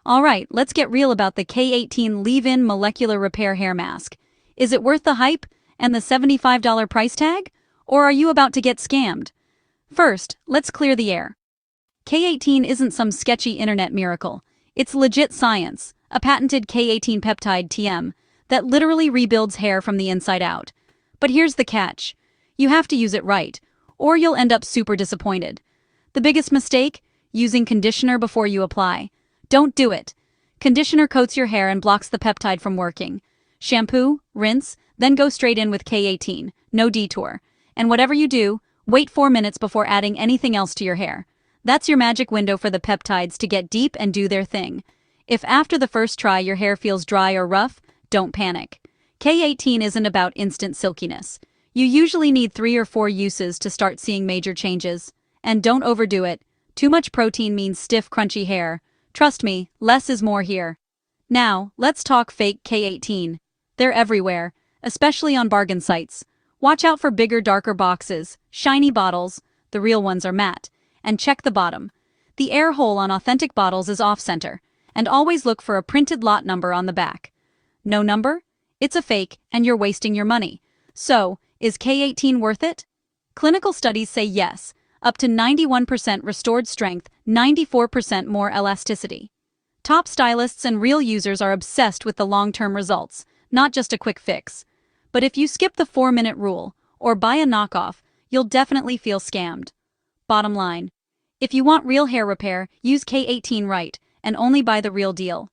Alright, let's get real about the K18 Leave-In Molecular Repair Hair Mask. Is it worth the hype and the $75 price tag? Or are you about to get scammed? First, let's clear the air. K18 isn't some sketchy internet miracle. It's legit science, a patented K18 peptide TM that literally rebuilds hair from the inside out. But here's the catch. You have to use it right, or you'll end up super disappointed. The biggest mistake? Using conditioner before you apply. Don't do it. Conditioner coats your hair and blocks the peptide from working. Shampoo, rinse, then go straight in with K18. No detour. And whatever you do, wait 4 minutes before adding anything else to your hair. That's your magic window for the peptides to get deep and do their thing. If after the first try your hair feels dry or rough, don't panic. K18 isn't about instant silkiness. You usually need 3 or 4 uses to start seeing major changes. And don't overdo it. Too much protein means stiff, crunchy hair. Trust me, less is more here. Now, let's talk fake K18. They're everywhere, especially on bargain sites. Watch out for bigger, darker boxes, shiny bottles, the real ones are matte, and check the bottom. The air hole on authentic bottles is off-center, and always look for a printed lot number on the back. No number? It's a fake, and you're wasting your money. So, is K18 worth it? Clinical studies say yes. Up to 91% restored strength, 94% more elasticity. Top stylists and real users are obsessed with the long-term results, not just a quick fix. But if you skip the 4-minute rule, or buy a knockoff, you'll definitely feel scammed. Bottom line. If you want real hair repair, use K18 right, and only buy the real deal.